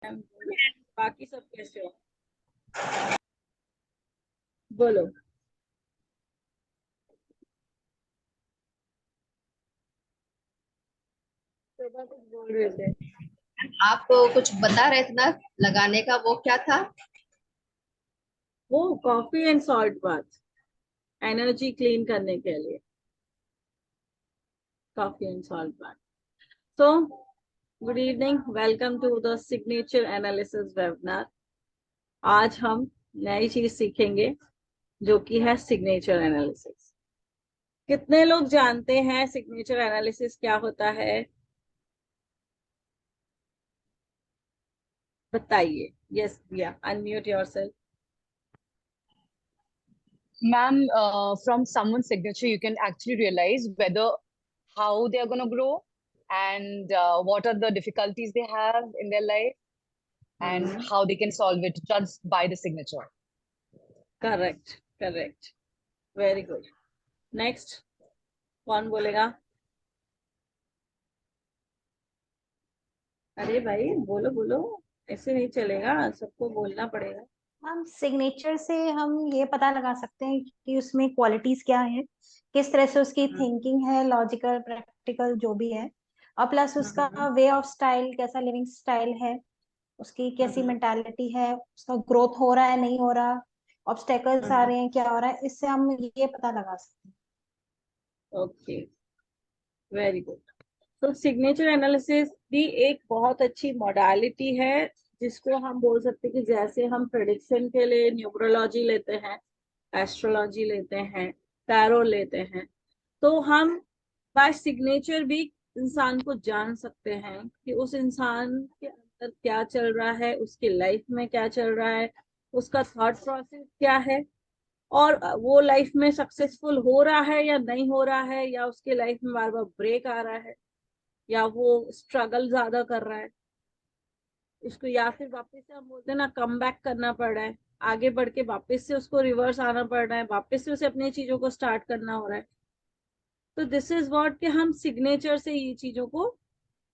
बाकी सब कैसे हो? बोलो। सुबह कुछ बोल रहे थे। आप कुछ बता रहे थे ना, लगाने का, वो क्या था? वो coffee and salt bath, energy clean करने के लिए। Coffee and salt bath. So good evening, welcome to the signature analysis webinar. आज हम नई चीज सीखेंगे जो कि है सिग्नेचर एनालिसिस। कितने लोग जानते हैं सिग्नेचर एनालिसिस क्या होता है? बताइए। यस भैया, unmute yourself. Ma'am, from someone's signature, you can actually realize whether how they are going to grow and what are the difficulties they have in their life and how they can solve it just by the signature. Correct, correct, very good. Next, कौन बोलेगा? अरे भाई बोलो बोलो, ऐसे नहीं चलेगा, सबको बोलना पड़ेगा। हम सिग्नेचर से हम ये पता लगा सकते हैं कि उसमें क्वालिटीज क्या है, किस तरह से उसकी थिंकिंग है, लॉजिकल प्रैक्टिकल जो भी है, और प्लस उसका वे ऑफ स्टाइल, कैसा लिविंग स्टाइल है, उसकी कैसी मेंटालिटी है, उसका ग्रोथ हो रहा है नहीं हो रहा, ऑब्स्टेकल्स आ रहे हैं क्या हो रहा है, इससे हम ये पता लगा सकते हैं। Okay, very good. तो सिग्नेचर एनालिसिस भी एक बहुत अच्छी मॉडलिटी है, जिसको हम बोल सकते हैं कि जैसे हम प्रेडिक्शन के लिए न्यूमरोलॉजी लेते हैं, एस्ट्रोलॉजी लेते हैं, टैरो लेते हैं, तो हम बाय सिग्नेचर भी इंसान को जान सकते हैं कि उस इंसान के अंदर क्या चल रहा है, उसकी लाइफ में क्या चल रहा है, उसका थॉट प्रोसेस क्या है, और वो लाइफ में सक्सेसफुल हो रहा है या नहीं हो रहा है, या उसके लाइफ में बार बार ब्रेक आ रहा है, या वो स्ट्रगल ज्यादा कर रहा है उसको, या फिर वापस से हम बोलते हैं ना, कम बैक करना पड़ रहा है, आगे बढ़ के वापस से उसको रिवर्स आना पड़ रहा है, वापस से उसे अपनी चीजों को स्टार्ट करना हो रहा है। तो दिस इज व्हाट कि हम सिग्नेचर से ये चीजों को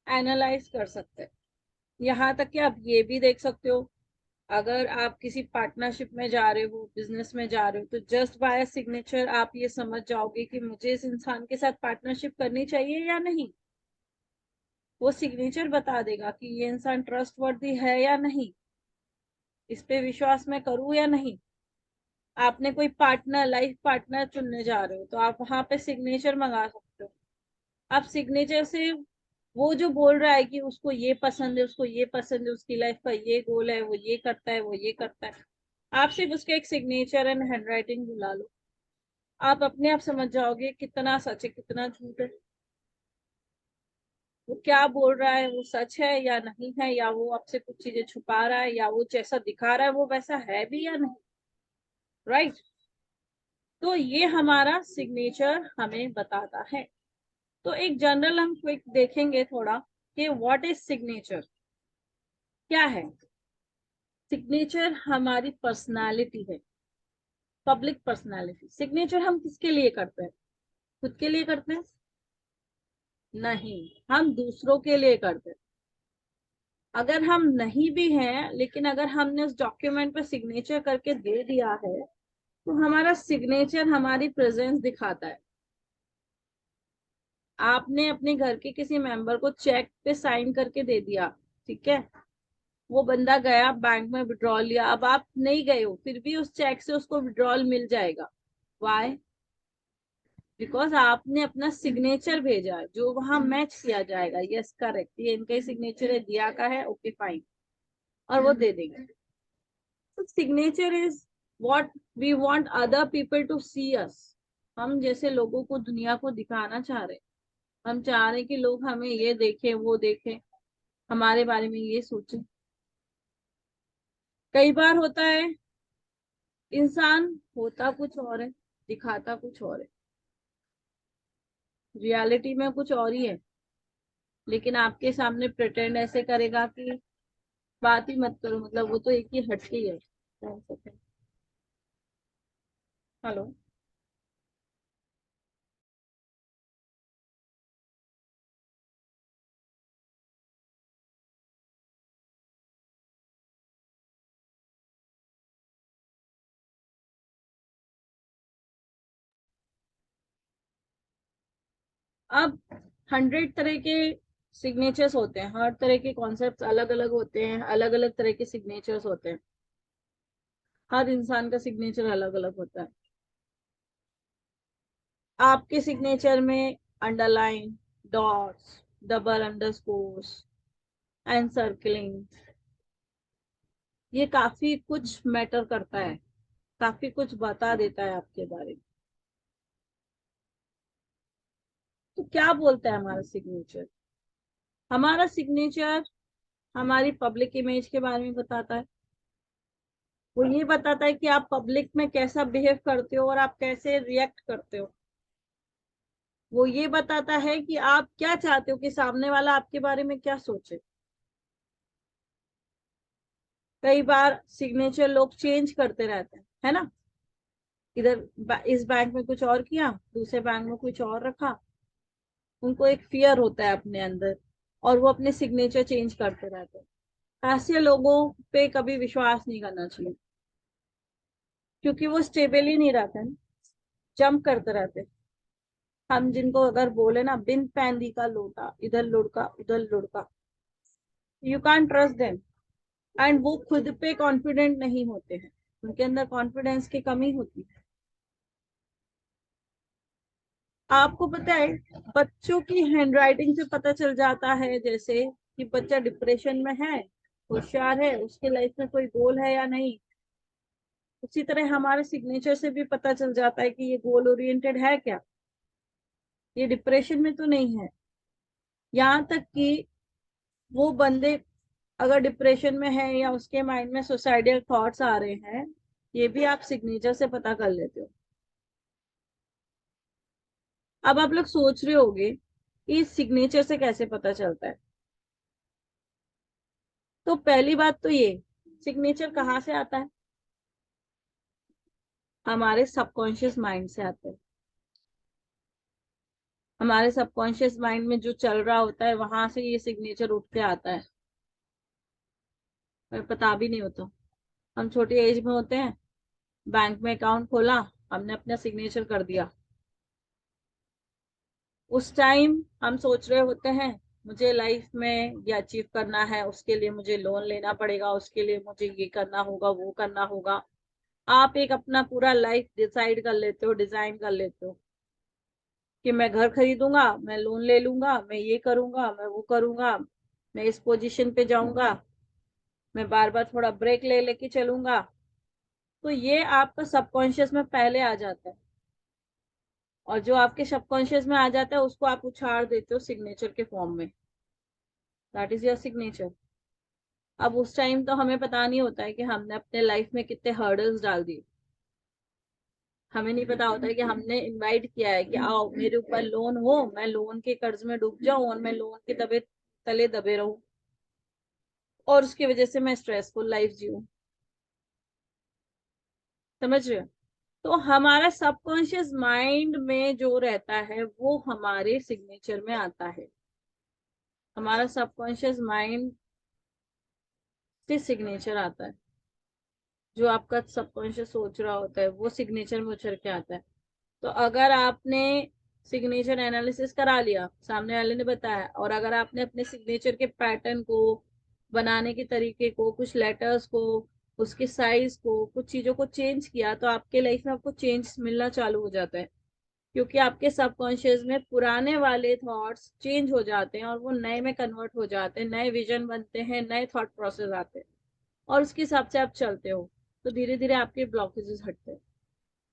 एनालाइज कर सकते हैं। यहाँ तक कि आप ये भी देख सकते हो, अगर आप किसी पार्टनरशिप में जा रहे हो, बिजनेस में जा रहे हो, तो जस्ट बाय सिग्नेचर आप ये समझ जाओगे कि मुझे इस इंसान के साथ पार्टनरशिप करनी चाहिए या नहीं। वो सिग्नेचर बता देगा कि ये इंसान ट्रस्टवर्दी है या नहीं, इस पे विश्वास मैं करूं या नहीं। आपने कोई पार्टनर, लाइफ पार्टनर चुनने जा रहे हो, तो आप वहां पे सिग्नेचर मंगा सकते हो। आप सिग्नेचर से वो जो बोल रहा है कि उसको ये पसंद है, उसको ये पसंद है, उसकी लाइफ का ये गोल है, वो ये करता है, वो ये करता है, आप सिर्फ उसका एक सिग्नेचर एंड हैंडराइटिंग बुला लो, आप अपने आप समझ जाओगे कितना सच है कितना झूठ है। वो क्या बोल रहा है वो सच है या नहीं है, या वो आपसे कुछ चीजें छुपा रहा है, या वो जैसा दिखा रहा है वो वैसा है भी या नहीं। राइट। तो ये हमारा सिग्नेचर हमें बताता है। तो एक जनरल हम क्विक देखेंगे थोड़ा कि व्हाट इज सिग्नेचर, क्या है। सिग्नेचर हमारी पर्सनालिटी है, पब्लिक पर्सनालिटी। सिग्नेचर हम किसके लिए करते हैं? खुद के लिए करते हैं? नहीं, हम दूसरों के लिए करते हैं। अगर हम नहीं भी हैं, लेकिन अगर हमने उस डॉक्यूमेंट पे सिग्नेचर करके दे दिया है, तो हमारा सिग्नेचर हमारी प्रेजेंस दिखाता है। आपने अपने घर के किसी मेंबर को चेक पे साइन करके दे दिया, ठीक है, वो बंदा गया बैंक में विड्रॉल लिया, अब आप नहीं गए हो, फिर भी उस चेक से उसको विड्रॉल मिल जाएगा। वाई? बिकॉज आपने अपना सिग्नेचर भेजा है जो वहां मैच किया जाएगा। यस, करेक्ट, ये इनका ही सिग्नेचर है, दिया का है, ओके फाइन, और वो दे देंगे। तो signature is what we want other people to see us. हम जैसे लोगों को, दुनिया को दिखाना चाह रहे हैं, हम चाह रहे हैं कि लोग हमें ये देखें, वो देखें, हमारे बारे में ये सोचें। कई बार होता है इंसान होता कुछ और है, दिखाता कुछ और है, रियलिटी में कुछ और ही है, लेकिन आपके सामने प्रिटेंड ऐसे करेगा कि बात ही मत करो, मतलब वो तो एक ही हटके ही है। हेलो। अब 100 तरह के सिग्नेचर्स होते हैं, हर तरह के कॉन्सेप्ट अलग अलग होते हैं, अलग अलग तरह के सिग्नेचर्स होते हैं, हर इंसान का सिग्नेचर अलग अलग होता है। आपके सिग्नेचर में underline, dots, double underscores, encircling, ये काफी कुछ मैटर करता है, काफी कुछ बता देता है आपके बारे में। तो क्या बोलता है हमारा सिग्नेचर? हमारा सिग्नेचर हमारी पब्लिक इमेज के बारे में बताता है। वो ये बताता है कि आप पब्लिक में कैसा बिहेव करते हो और आप कैसे रिएक्ट करते हो। वो ये बताता है कि आप क्या चाहते हो कि सामने वाला आपके बारे में क्या सोचे। कई बार सिग्नेचर लोग चेंज करते रहते हैं, है ना? इस बैंक में कुछ और किया, दूसरे बैंक में कुछ और रखा। उनको एक फियर होता है अपने अंदर और वो अपने सिग्नेचर चेंज करते रहते हैं। ऐसे लोगों पे कभी विश्वास नहीं करना चाहिए, क्योंकि वो स्टेबल ही नहीं रहते हैं, जंप करते रहते हैं। हम जिनको अगर बोले ना बिन पैंदी का लोटा, इधर लुढ़का उधर लुढ़का, you can't trust them. And वो खुद पे कॉन्फिडेंट नहीं होते हैं, उनके अंदर कॉन्फिडेंस की कमी होती है। आपको पता है बच्चों की हैंडराइटिंग से पता चल जाता है, जैसे कि बच्चा डिप्रेशन में है, होशियार है, उसके लाइफ में कोई गोल है या नहीं। उसी तरह हमारे सिग्नेचर से भी पता चल जाता है कि ये गोल ओरिएंटेड है क्या, ये डिप्रेशन में तो नहीं है। यहाँ तक कि वो बंदे अगर डिप्रेशन में है या उसके माइंड में सुसाइडल थॉट्स आ रहे हैं, ये भी आप सिग्नेचर से पता कर लेते हो। अब आप लोग सोच रहे होंगे कि इस सिग्नेचर से कैसे पता चलता है। तो पहली बात तो ये, सिग्नेचर कहाँ से आता है? हमारे सबकॉन्शियस माइंड से आता है। हमारे सबकॉन्शियस माइंड में जो चल रहा होता है वहां से ये सिग्नेचर उठ के आता है, पर पता भी नहीं होता। हम छोटी एज में होते हैं, बैंक में अकाउंट खोला, हमने अपना सिग्नेचर कर दिया। उस टाइम हम सोच रहे होते हैं मुझे लाइफ में ये अचीव करना है, उसके लिए मुझे लोन लेना पड़ेगा, उसके लिए मुझे ये करना होगा, वो करना होगा। आप एक अपना पूरा लाइफ डिसाइड कर लेते हो, डिजाइन कर लेते हो कि मैं घर खरीदूंगा, मैं लोन ले लूंगा, मैं ये करूंगा, मैं वो करूंगा, मैं इस पोजीशन पे जाऊंगा, मैं बार बार थोड़ा ब्रेक ले लेके चलूंगा। तो ये आपका सबकॉन्शियस में पहले आ जाता है, और जो आपके सबकॉन्शियस में आ जाता है उसको आप उछाड़ देते हो सिग्नेचर के फॉर्म में। That is your signature. अब उस टाइम तो हमें पता नहीं होता है कि हमने अपने लाइफ में कितने हर्डल्स डाल दिए। हमें नहीं पता होता है कि हमने इनवाइट किया है कि आओ मेरे ऊपर लोन हो, मैं लोन के कर्ज में डूब जाऊं और मैं लोन के दबे तले दबे रहूं, और उसकी वजह से मैं स्ट्रेसफुल लाइफ जीऊं। समझ रहे हो? तो हमारा सबकॉन्शियस माइंड में जो रहता है वो हमारे सिग्नेचर में आता है। हमारा सबकॉन्शियस माइंड से सिग्नेचर आता है। जो आपका सबकॉन्शियस सोच रहा होता है वो सिग्नेचर में उछल के आता है। तो अगर आपने सिग्नेचर एनालिसिस करा लिया, सामने वाले ने बताया, और अगर आपने अपने सिग्नेचर के पैटर्न को, बनाने के तरीके को, कुछ लेटर्स को, उसके साइज को, कुछ चीजों को चेंज किया, तो आपके लाइफ में आपको चेंज मिलना चालू हो जाता है। क्योंकि आपके सबकॉन्शियस में पुराने वाले थॉट्स चेंज हो जाते हैं और वो नए में कन्वर्ट हो जाते हैं, नए विजन बनते हैं, नए थॉट प्रोसेस आते हैं, और उसके हिसाब से आप चलते हो। तो धीरे धीरे आपके ब्लॉकेजेस हटते हैं।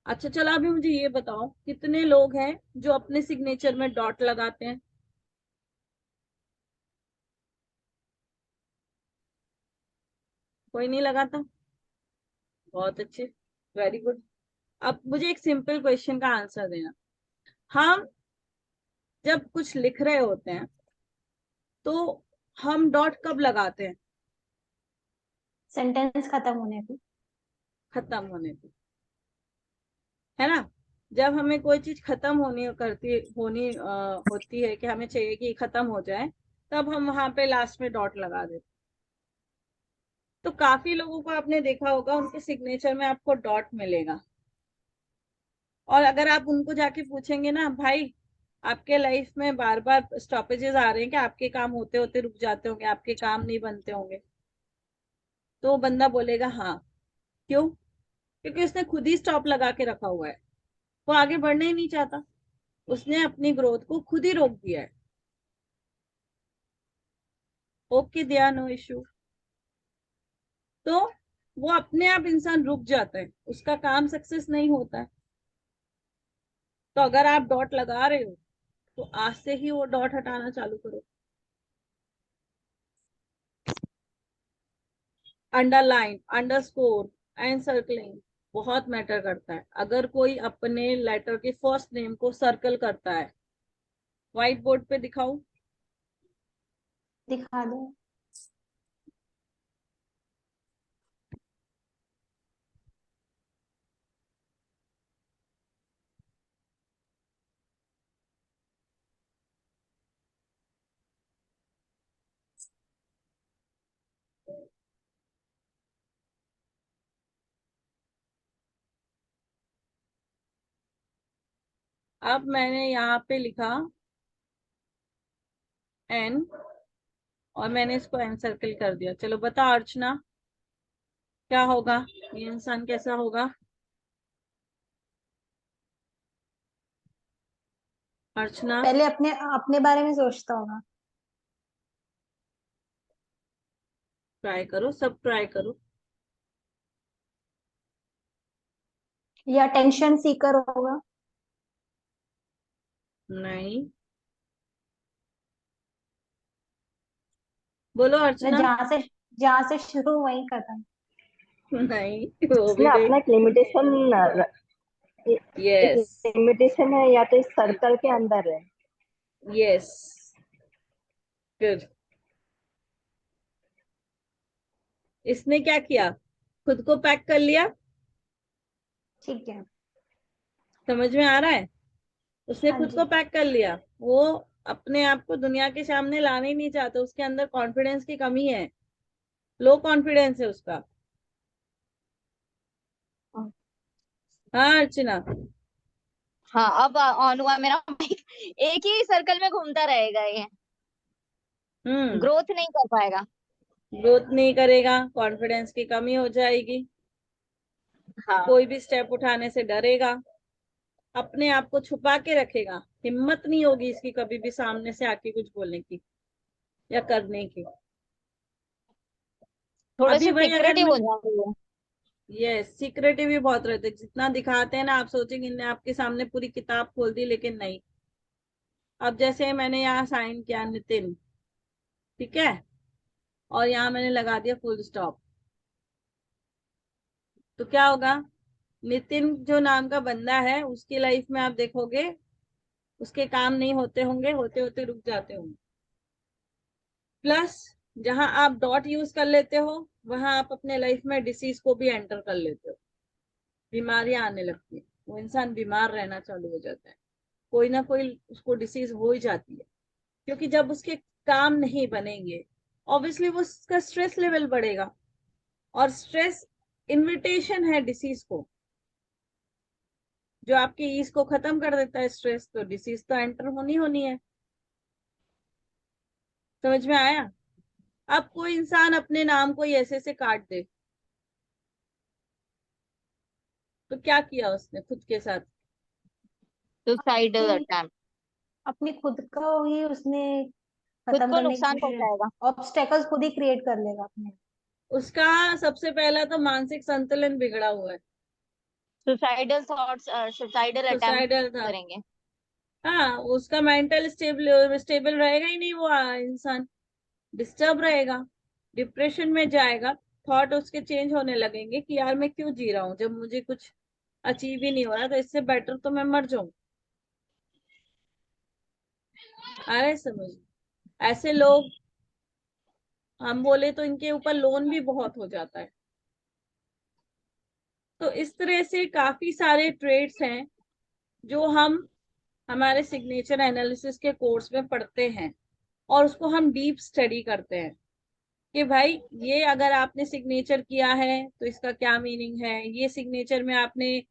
अच्छा चलो अभी मुझे ये बताओ, कितने लोग हैं जो अपने सिग्नेचर में डॉट लगाते हैं? कोई नहीं लगाता? बहुत अच्छे, वेरी गुड। अब मुझे एक सिंपल क्वेश्चन का आंसर देना। हम जब कुछ लिख रहे होते हैं तो हम डॉट कब लगाते हैं? सेंटेंस खत्म होने पे। खत्म होने पे, है ना? जब हमें कोई चीज खत्म होती है कि हमें चाहिए कि खत्म हो जाए, तब हम वहां पे लास्ट में डॉट लगा देते। तो काफी लोगों को आपने देखा होगा उनके सिग्नेचर में आपको डॉट मिलेगा। और अगर आप उनको जाके पूछेंगे ना भाई आपके लाइफ में बार बार स्टॉपेजेस आ रहे हैं कि आपके काम होते होते रुक जाते होंगे, आपके काम नहीं बनते होंगे, तो वो बंदा बोलेगा हाँ। क्यों? क्योंकि उसने खुद ही स्टॉप लगा के रखा हुआ है, वो आगे बढ़ना ही नहीं चाहता, उसने अपनी ग्रोथ को खुद ही रोक दिया है। ओके, दिया, नो इश्यू। तो वो अपने आप इंसान रुक जाता है, उसका काम सक्सेस नहीं होता है। तो अगर आप डॉट लगा रहे हो तो आज से ही वो डॉट हटाना चालू करो। अंडरलाइन, अंडरस्कोर एंड सर्कलिंग बहुत मैटर करता है। अगर कोई अपने लेटर के फर्स्ट नेम को सर्कल करता है, व्हाइट बोर्ड पे दिखाऊं? दिखा दो। अब मैंने यहाँ पे लिखा एन, और मैंने इसको एन सर्कल कर दिया। चलो बता अर्चना, क्या होगा? ये इंसान कैसा होगा? अर्चना, पहले अपने अपने बारे में सोचता होगा। ट्राई करो, सब ट्राई करो। या टेंशन सीकर होगा। नहीं, बोलो मैं अर्चना। जहाँ से शुरू वहीं खत्म। नहीं, वो भी इसमें नहीं। अपना एक लिमिटेशन, एक यस, लिमिटेशन है, या तो इस सर्कल के अंदर है। Yes, good. इसने क्या किया? खुद को पैक कर लिया। ठीक है। समझ में आ रहा है? उसने हाँ खुद को जी। पैक कर लिया। वो अपने आप को दुनिया के सामने लाना ही नहीं चाहता, उसके अंदर कॉन्फिडेंस की कमी है, लो कॉन्फिडेंस है उसका। हाँ अर्चना। हाँ, अब ऑन हुआ मेरा माइक। एक ही सर्कल में घूमता रहेगा ये, हम्म, ग्रोथ नहीं कर पाएगा। ग्रोथ नहीं करेगा, कॉन्फिडेंस की कमी हो जाएगी, हाँ, कोई भी स्टेप उठाने से डरेगा, अपने आप को छुपा के रखेगा, हिम्मत नहीं होगी इसकी कभी भी सामने से आके कुछ बोलने की या करने की। थोड़े अभी से भाई अगर सिक्रेटिव मैं, हो जाती है। ये सीक्रेटिव भी बहुत रहते हैं, जितना दिखाते हैं ना आप सोचेंगे इनने आपके सामने पूरी किताब खोल दी, लेकिन नहीं। अब जैसे मैंने यहाँ साइन किया नितिन, ठीक है, और यहाँ मैंने लगा दिया फुल स्टॉप, तो क्या होगा? नितिन जो नाम का बंदा है उसकी लाइफ में आप देखोगे उसके काम नहीं होते होंगे, होते होते रुक जाते होंगे। प्लस जहां आप डॉट यूज कर लेते हो वहां आप अपने लाइफ में डिसीज को भी एंटर कर लेते हो, बीमारियां आने लगती है, वो इंसान बीमार रहना चालू हो जाता है, कोई ना कोई उसको डिसीज हो ही जाती है। क्योंकि जब उसके काम नहीं बनेंगे, ऑब्वियसली वो उसका स्ट्रेस लेवल बढ़ेगा, और स्ट्रेस इनविटेशन है डिसीज को, जो आपकी ईज को खत्म कर देता है स्ट्रेस, तो डिसीज तो एंटर होनी होनी है। समझ में आया? अब कोई इंसान अपने नाम को ऐसे से काट दे, तो क्या किया उसने खुद के साथ? सुसाइडल अपनी अटेम्प्ट, अपनी खुद का ही उसने खुद खत्म को करने की नुकसान कोशिश, पहुंचाएगा। ऑब्स्टेकल्स खुद ही क्रिएट कर लेगा अपने। उसका सबसे पहला तो मानसिक संतुलन बिगड़ा हुआ है, suicidal thoughts, suicidal attempt suicidal था। करेंगे। हाँ, उसका मेंटल स्टेबल स्टेबल रहेगा ही नहीं, वो इंसान डिस्टर्ब रहेगा, डिप्रेशन में जाएगा। थॉट उसके चेंज होने लगेंगे कि यार मैं क्यों जी रहा हूँ जब मुझे कुछ अचीव ही नहीं हो रहा, तो इससे बेटर तो मैं मर जाऊं। आ रहा है समझ? ऐसे लोग, हम बोले तो इनके ऊपर लोन भी बहुत हो जाता है। तो इस तरह से काफी सारे ट्रेड्स हैं जो हम हमारे सिग्नेचर एनालिसिस के कोर्स में पढ़ते हैं, और उसको हम डीप स्टडी करते हैं कि भाई ये अगर आपने सिग्नेचर किया है तो इसका क्या मीनिंग है, ये सिग्नेचर में आपने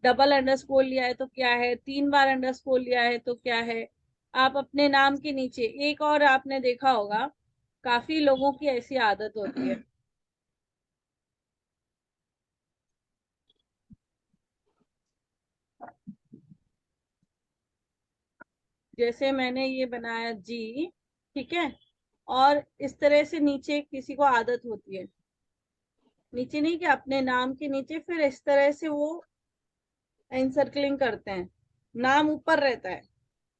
डबल अंडरस्कोर लिया है तो क्या है, 3 बार अंडरस्कोर लिया है तो क्या है। आप अपने नाम के नीचे एक और आपने देखा होगा, काफी लोगों की ऐसी आदत होती है, जैसे मैंने ये बनाया जी, ठीक है, और इस तरह से नीचे किसी को आदत होती है, नीचे नहीं कि अपने नाम के नीचे फिर इस तरह से वो एनसर्कलिंग करते हैं, नाम ऊपर रहता है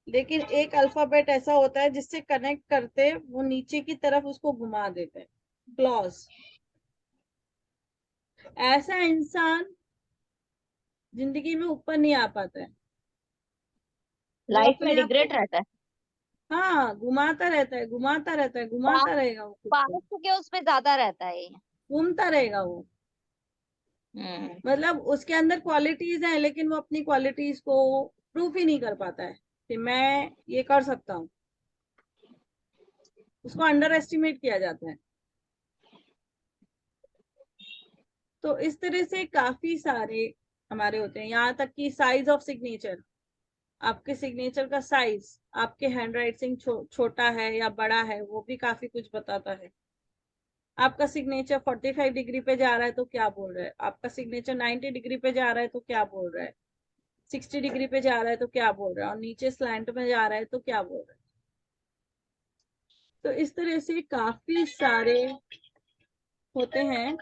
लेकिन एक अल्फाबेट ऐसा होता है जिससे कनेक्ट करते वो नीचे की तरफ उसको घुमा देते हैं, क्लॉज। ऐसा इंसान जिंदगी में ऊपर नहीं आ पाता है, वो लाइफ में अपने आप को, रिग्रेट रहता है। हाँ, घुमाता रहता है, घुमाता रहता है, घुमाता रहेगा वो खुद को, पास्ट के उसमें ज्यादा रहता है ये। घूमता रहेगा वो। हम्म। मतलब उसके अंदर क्वालिटीज हैं लेकिन वो अपनी क्वालिटीज को प्रूफ ही नहीं कर पाता है कि मैं ये कर सकता हूँ, उसको अंडर एस्टिमेट किया जाता है। तो इस तरह से काफी सारे हमारे होते हैं, यहाँ तक कि साइज ऑफ सिग्नेचर, आपके सिग्नेचर का साइज, आपके हैंड राइटिंग छोटा है या बड़ा है वो भी काफी कुछ बताता है। आपका सिग्नेचर 45 डिग्री पे जा रहा है तो क्या बोल रहा है, आपका सिग्नेचर 90 डिग्री पे जा रहा है तो क्या बोल रहा है, 60 डिग्री पे जा रहा है तो क्या बोल रहा है, और नीचे स्लैंट में जा रहा है तो क्या बोल रहा है। तो इस तरह से काफी सारे होते हैं,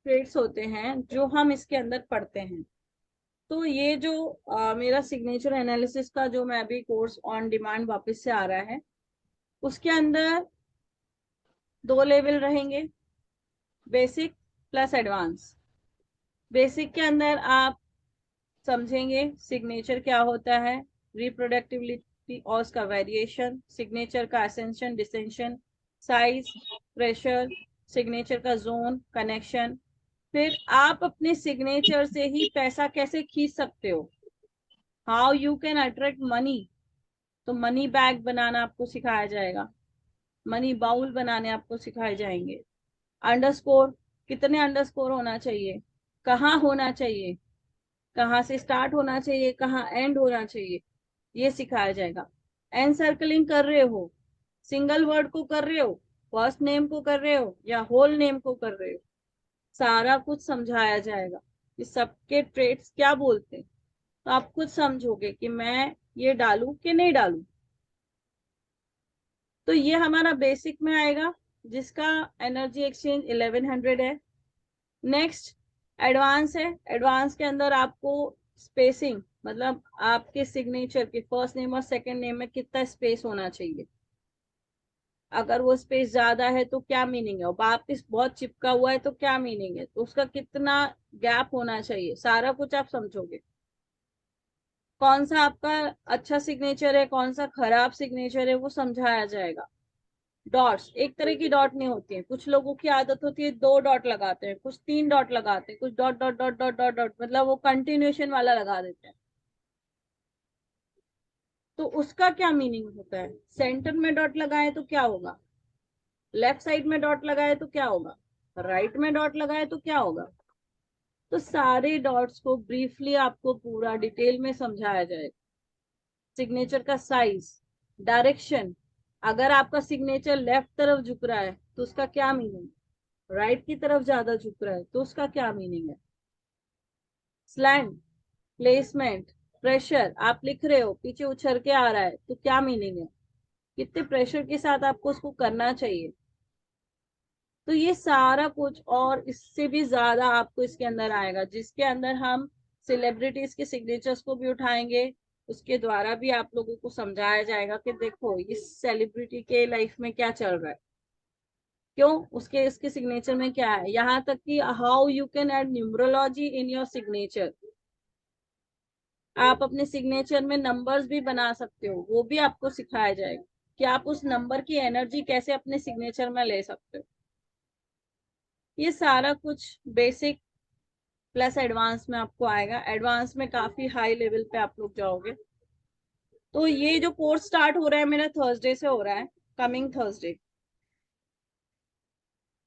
ट्रेड्स होते हैं जो हम इसके अंदर पढ़ते हैं। तो ये जो मेरा सिग्नेचर एनालिसिस का जो मैं अभी कोर्स ऑन डिमांड वापस से आ रहा है, उसके अंदर 2 लेवल रहेंगे, बेसिक प्लस एडवांस। बेसिक के अंदर आप समझेंगे सिग्नेचर क्या होता है, रिप्रोडक्टिविटी और उसका वेरिएशन, सिग्नेचर का ascension descension, size, pressure, signature का जोन, कनेक्शन। फिर आप अपने सिग्नेचर से ही पैसा कैसे खींच सकते हो, how you can attract money. तो मनी बैग बनाना आपको सिखाया जाएगा, मनी बाउल बनाने आपको सिखाए जाएंगे। अंडरस्कोर, कितने अंडरस्कोर होना चाहिए, कहाँ होना चाहिए, कहाँ से स्टार्ट होना चाहिए, कहाँ एंड होना चाहिए, ये सिखाया जाएगा। एन सर्कलिंग कर रहे हो, सिंगल वर्ड को कर रहे हो, फर्स्ट नेम को कर रहे हो या होल नेम को कर रहे हो, सारा कुछ समझाया जाएगा कि सबके ट्रेड्स क्या बोलते हैं। तो आप खुद समझोगे कि मैं ये डालूं कि नहीं डालूं। तो ये हमारा बेसिक में आएगा जिसका एनर्जी एक्सचेंज 1100 है। नेक्स्ट एडवांस है, एडवांस के अंदर आपको स्पेसिंग, मतलब आपके सिग्नेचर के फर्स्ट नेम और सेकंड नेम में कितना स्पेस होना चाहिए, अगर वो स्पेस ज्यादा है तो क्या मीनिंग है, और वापिस बहुत चिपका हुआ है तो क्या मीनिंग है, तो उसका कितना गैप होना चाहिए, सारा कुछ आप समझोगे। कौन सा आपका अच्छा सिग्नेचर है, कौन सा खराब सिग्नेचर है, वो समझाया जाएगा। डॉट्स, एक तरह की डॉट नहीं होती है, कुछ लोगों की आदत होती है 2 डॉट लगाते हैं, कुछ 3 डॉट लगाते हैं, कुछ dot dot dot dot dot dot, मतलब वो कंटिन्यूएशन वाला लगा देते हैं। तो उसका क्या मीनिंग होता है, सेंटर में डॉट लगाए तो क्या होगा, लेफ्ट साइड में डॉट लगाए तो क्या होगा, राइट में डॉट लगाए तो क्या होगा। तो सारे डॉट्स को ब्रीफली आपको पूरा डिटेल में समझाया जाएगा। सिग्नेचर का साइज, डायरेक्शन, अगर आपका सिग्नेचर लेफ्ट तरफ झुक रहा है तो उसका क्या मीनिंग, राइट की तरफ ज्यादा झुक रहा है तो उसका क्या मीनिंग है। स्लैंट, प्लेसमेंट, प्रेशर, आप लिख रहे हो पीछे उछल के आ रहा है तो क्या मीनिंग है, कितने प्रेशर के साथ आपको उसको करना चाहिए। तो ये सारा कुछ और इससे भी ज्यादा आपको इसके अंदर आएगा, जिसके अंदर हम सेलिब्रिटीज के सिग्नेचर्स को भी उठाएंगे, उसके द्वारा भी आप लोगों को समझाया जाएगा कि देखो इस सेलिब्रिटी के लाइफ में क्या चल रहा है, क्यों उसके इसके सिग्नेचर में क्या है, यहाँ तक कि how you can add numerology in your signature. आप अपने सिग्नेचर में नंबर्स भी बना सकते हो, वो भी आपको सिखाया जाएगा कि आप उस नंबर की एनर्जी कैसे अपने सिग्नेचर में ले सकते हो। ये सारा कुछ बेसिक प्लस एडवांस में आपको आएगा, एडवांस में काफी हाई लेवल पे आप लोग जाओगे। तो ये जो कोर्स स्टार्ट हो रहा है मेरा थर्सडे से हो रहा है, कमिंग थर्सडे।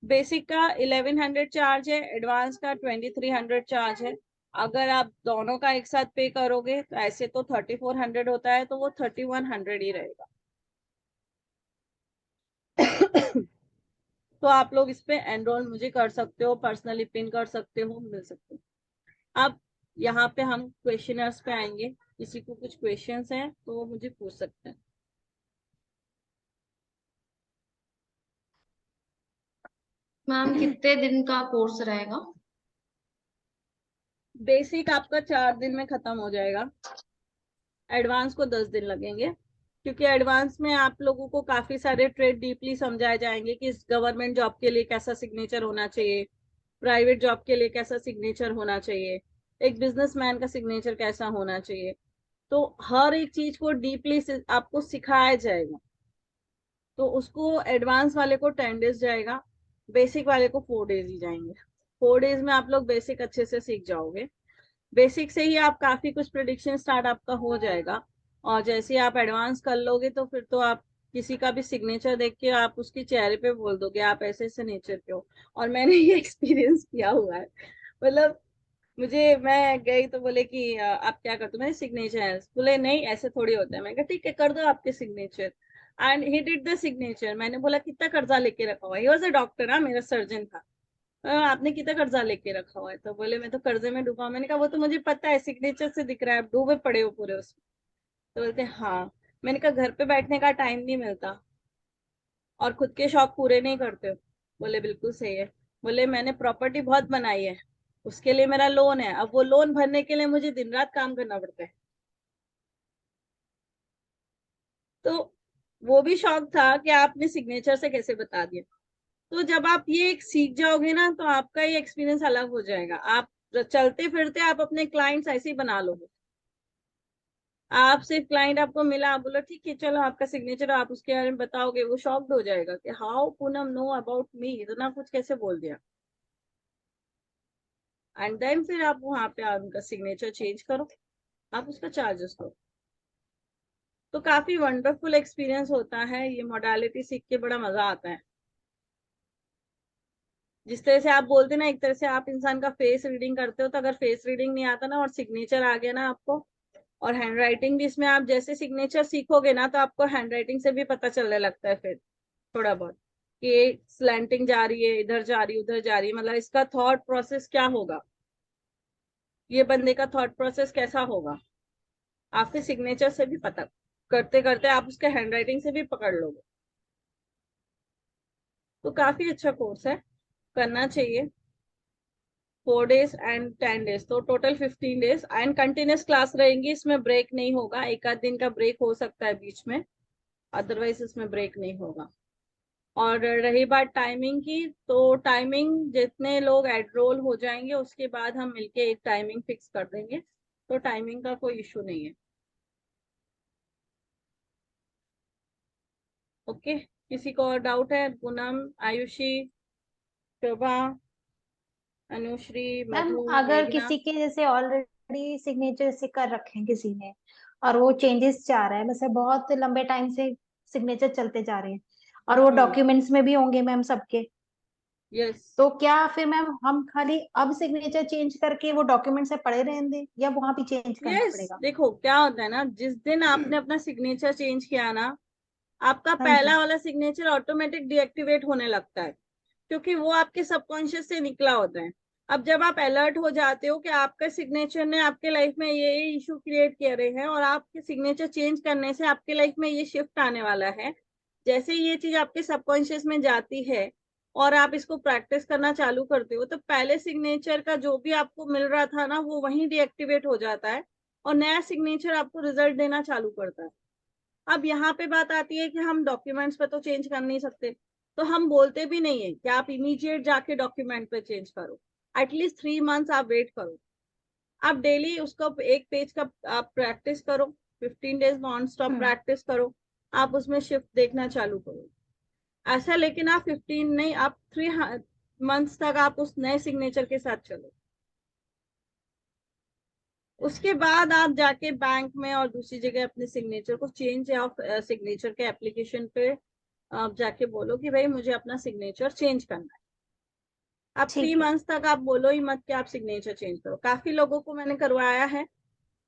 बेसिक का 1100 चार्ज है, एडवांस का 2300 चार्ज है। अगर आप दोनों का एक साथ पे करोगे तो ऐसे तो 3400 होता है, तो वो 3100 ही रहेगा। तो आप लोग इस पे एनरोल मुझे कर सकते हो, पर्सनली पिन कर सकते हो, मिल सकते हो। अब यहाँ पे हम क्वेश्चनर्स पे आएंगे। किसी को कुछ क्वेश्चंस हैं तो वो मुझे पूछ सकते हैं। मैम कितने दिन का कोर्स रहेगा? बेसिक आपका 4 दिन में खत्म हो जाएगा, एडवांस को 10 दिन लगेंगे, क्योंकि एडवांस में आप लोगों को काफी सारे ट्रेड डीपली समझाए जाएंगे कि गवर्नमेंट जॉब के लिए कैसा सिग्नेचर होना चाहिए, प्राइवेट जॉब के लिए कैसा सिग्नेचर होना चाहिए, एक बिजनेसमैन का सिग्नेचर कैसा होना चाहिए। तो हर एक चीज को डीपली आपको सिखाया जाएगा। तो उसको एडवांस वाले को 10 डेज जाएगा, बेसिक वाले को 4 डेज ही जाएंगे। 4 डेज में आप लोग बेसिक अच्छे से सीख जाओगे। बेसिक से ही आप काफी कुछ प्रिडिक्शन स्टार्ट आपका हो जाएगा। और जैसे आप एडवांस कर लोगे तो फिर तो आप किसी का भी सिग्नेचर देख के आप उसके चेहरे पे बोल दोगे आप ऐसे ऐसे नेचर के हो। और मैंने ये एक्सपीरियंस किया हुआ है। मतलब मैं गई तो बोले कि आप क्या करते हो, मैंने सिग्नेचर है, बोले नहीं ऐसे थोड़ी होता है। मैं कहा ठीक है कर दो आपके signature, and he did the signature. मैंने बोला कितना कर्जा लेके रखा हुआ है, ही वाज अ डॉक्टर, हाँ मेरा सर्जन था। आपने कितना कर्जा लेके रखा हुआ है, तो बोले मैं तो कर्जे में डूबा हूं। मैंने कहा वो तो मुझे पता है, सिग्नेचर से दिख रहा है आप डूबे पड़े हो पूरे उसमें। तो बोलते हाँ। मैंने कहा घर पे बैठने का टाइम नहीं मिलता और खुद के शौक पूरे नहीं करते हो। बोले बिल्कुल सही है। बोले मैंने प्रॉपर्टी बहुत बनाई है, उसके लिए मेरा लोन है, अब वो लोन भरने के लिए मुझे दिन रात काम करना पड़ता है। तो वो भी शौक था कि आपने सिग्नेचर से कैसे बता दिया। तो जब आप ये एक सीख जाओगे ना तो आपका ये एक्सपीरियंस अलग हो जाएगा। आप चलते फिरते आप अपने क्लाइंट्स ऐसे ही बना लोगे। आप सिर्फ क्लाइंट आपको मिला, आप बोला ठीक है चलो आपका सिग्नेचर, आप उसके बारे में बताओगे, वो शॉक्ड हो जाएगा कि how Poonam know about me, इतना कुछ कैसे बोल दिया। एंड देन फिर आप वहां पे उनका सिग्नेचर चेंज करो, आप उसका चार्जेस दो। तो काफी वंडरफुल एक्सपीरियंस होता है ये मॉडलिटी सीख के, बड़ा मजा आता है। जिस तरह से आप बोलते ना, एक तरह से आप इंसान का फेस रीडिंग करते हो, तो अगर फेस रीडिंग नहीं आता ना और सिग्नेचर आ गया ना आपको, और हैंड राइटिंग भी इसमें, आप जैसे सिग्नेचर सीखोगे ना तो आपको हैंड राइटिंग से भी पता चलने लगता है फिर थोड़ा बहुत कि स्लैंटिंग जा रही है, इधर जा रही है, उधर जा रही है, मतलब इसका थॉट प्रोसेस क्या होगा, ये बंदे का थॉट प्रोसेस कैसा होगा, आपके सिग्नेचर से भी पता करते करते आप उसके हैंड राइटिंग से भी पकड़ लोगे। तो काफी अच्छा कोर्स है, करना चाहिए। 4 डेज एंड 10 डेज, तो total 15 days and continuous class रहेंगी, इसमें ब्रेक नहीं होगा। एक आध दिन का ब्रेक हो सकता है बीच में, अदरवाइज इसमें ब्रेक नहीं होगा। और रही बात टाइमिंग की, तो टाइमिंग जितने लोग एनरोल हो जाएंगे उसके बाद हम मिलके एक टाइमिंग फिक्स कर देंगे, तो टाइमिंग का कोई इशू नहीं है। ओके, किसी को और डाउट है? पूनम, आयुषी, शोभा, अनुश्री, मैम मधु, अगर मेघना। किसी के जैसे ऑलरेडी सिग्नेचर से कर रखे हैं किसी ने, और वो चेंजेस चाह रहा है, वैसे बहुत लंबे टाइम से सिग्नेचर चलते जा रहे हैं, और वो डॉक्यूमेंट्स में भी होंगे मैम सबके, यस। तो क्या फिर मैम हम खाली अब सिग्नेचर चेंज करके वो डॉक्यूमेंट से पड़े रहने दें, या वहां भी चेंज करना यस, पड़ेगा? देखो क्या होता है ना, जिस दिन आपने अपना सिग्नेचर चेंज किया ना, आपका हाँ जी। पहला वाला सिग्नेचर ऑटोमेटिक डीएक्टिवेट होने लगता है, क्योंकि वो आपके सबकॉन्शियस से निकला होता है। अब जब आप अलर्ट हो जाते हो कि आपका सिग्नेचर ने आपके लाइफ में ये इशू क्रिएट किए रहे हैं और आपके सिग्नेचर चेंज करने से आपके लाइफ में ये शिफ्ट आने वाला है, जैसे ये चीज आपके सबकॉन्शियस में जाती है और आप इसको प्रैक्टिस करना चालू करते हो, तो पहले सिग्नेचर का जो भी आपको मिल रहा था ना वो वहीं डीएक्टिवेट हो जाता है और नया सिग्नेचर आपको रिजल्ट देना चालू करता है। अब यहाँ पे बात आती है कि हम डॉक्यूमेंट्स पे तो चेंज कर नहीं सकते, तो हम बोलते भी नहीं है कि आप इमीडिएट जाके डॉक्यूमेंट पे चेंज करो। एटलीस्ट 3 मंथ्स आप वेट करो। आप डेली उसको एक पेज का आप प्रैक्टिस करो, 15 डेज नॉन स्टॉप प्रैक्टिस करो, आप उसमें शिफ्ट देखना चालू करो ऐसा। लेकिन आप 15 नहीं, आप 3 मंथ्स तक आप उस नए सिग्नेचर के साथ चलो। उसके बाद आप जाके बैंक में और दूसरी जगह अपने सिग्नेचर को चेंज ऑफ सिग्नेचर के एप्लीकेशन पे आप जाके बोलो कि भाई मुझे अपना सिग्नेचर चेंज करना है। आप ठीक 3 है। मंथ्स तक आप बोलो ही मत कि आप सिग्नेचर चेंज करो। काफी लोगों को मैंने करवाया है,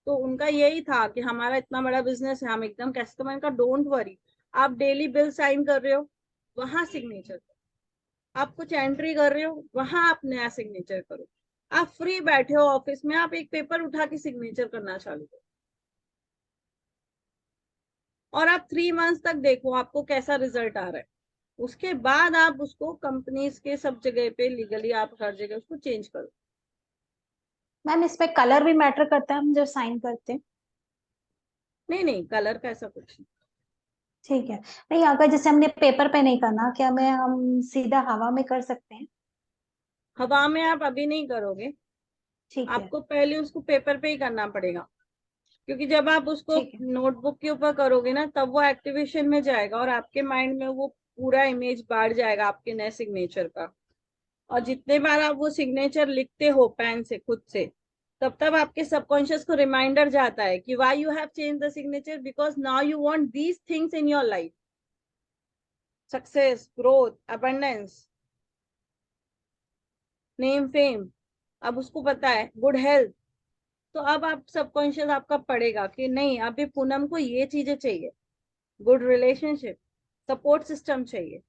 तो उनका यही था कि हमारा इतना बड़ा बिजनेस है, हम एकदम कैसे। तो मैंने कहा डोंट वरी, आप डेली बिल साइन कर रहे हो, वहां सिग्नेचर करो। आप कुछ एंट्री कर रहे हो, वहां आप नया सिग्नेचर करो। आप फ्री बैठे हो ऑफिस में, आप एक पेपर उठा के सिग्नेचर करना चालू करो, और आप 3 मंथ्स तक देखो आपको कैसा रिजल्ट आ रहा है। उसके बाद आप उसको कंपनीज के सब जगह पे लीगली आप हर जगह उसको चेंज करो। मैम इसमें कलर भी मैटर करता है हम जो साइन करते हैं? नहीं नहीं, कलर का ऐसा कुछ नहीं। ठीक है। नहीं, अगर जैसे हमने पेपर पे नहीं करना, क्या मैं हम सीधा हवा में कर सकते हैं? हवा में आप अभी नहीं करोगे, ठीक है। आपको पहले उसको पेपर पे ही करना पड़ेगा, क्योंकि जब आप उसको ठीक है। नोटबुक के ऊपर करोगे ना, तब वो एक्टिवेशन में जाएगा और आपके माइंड में वो पूरा इमेज बाढ़ जाएगा आपके नए सिग्नेचर का। और जितने बार आप वो सिग्नेचर लिखते हो पेन से खुद से, तब तब आपके सबकॉन्शियस को रिमाइंडर जाता है कि why you have change the signature, because now you want these things in your life, success, growth, abundance, name, fame. अब उसको पता है, गुड हेल्थ। तो अब आप सबकॉन्शियस आपका पड़ेगा कि नहीं, अभी पूनम को ये चीजें चाहिए, गुड रिलेशनशिप, सपोर्ट सिस्टम चाहिए।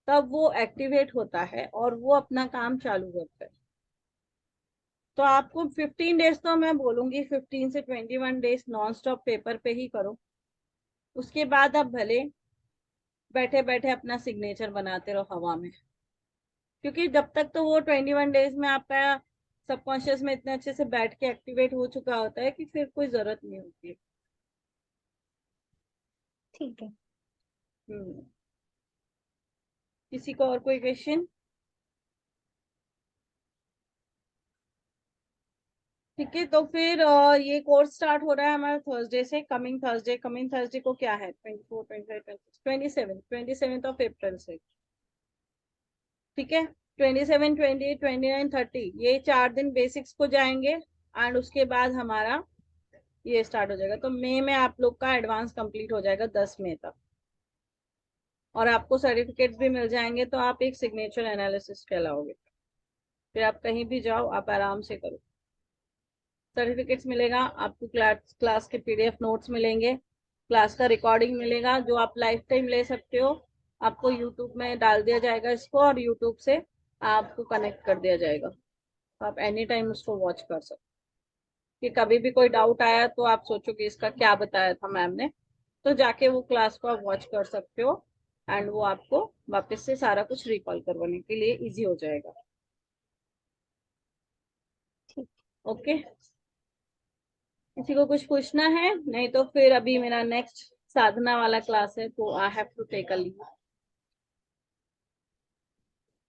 तब वो एक्टिवेट होता है और वो अपना काम चालू करता है। तो आपको 15 डेज तो मैं बोलूंगी, 15 से 21 डेज नॉन स्टॉप पेपर पे ही करो। उसके बाद आप भले बैठे बैठे अपना सिग्नेचर बनाते रहो हवा में, क्योंकि जब तक तो वो 21 डेज में आपका सबकॉन्शियस में इतने अच्छे से बैठ के एक्टिवेट हो चुका होता है कि फिर कोई जरूरत नहीं होती है। ठीक है। हम्म। किसी को और कोई क्वेश्चन? ठीक है, तो फिर ये कोर्स स्टार्ट हो रहा है हमारा थर्सडे से, कमिंग थर्सडे। कमिंग थर्सडे को क्या है, 24, 25, 26, 27 ऑफ अप्रैल से। ठीक है, 27, 28, 29, 30, ये 4 दिन बेसिक्स को जाएंगे, एंड उसके बाद हमारा ये स्टार्ट हो जाएगा। तो मई में आप लोग का एडवांस कंप्लीट हो जाएगा 10 मई तक, और आपको सर्टिफिकेट भी मिल जाएंगे। तो आप एक सिग्नेचर एनालिसिस कहलाओगे। फिर आप कहीं भी जाओ, आप आराम से करो। सर्टिफिकेट्स मिलेगा आपको, क्लास के पीडीएफ नोट्स मिलेंगे, क्लास का रिकॉर्डिंग मिलेगा जो आप लाइफ टाइम ले सकते हो। आपको यूट्यूब में डाल दिया जाएगा इसको, और यूट्यूब से आपको कनेक्ट कर दिया जाएगा, तो आप एनी टाइम उसको वॉच कर सकते हो। कि कभी भी कोई डाउट आया तो आप सोचो कि इसका क्या बताया था मैम ने, तो जाके वो क्लास को आप वॉच कर सकते हो, एंड वो आपको वापस से सारा कुछ रिकॉल करवाने के लिए इजी हो जाएगा। ठीक। ओके, किसी को कुछ पूछना है? नहीं तो फिर अभी मेरा नेक्स्ट साधना वाला क्लास है, तो I have to take a leave.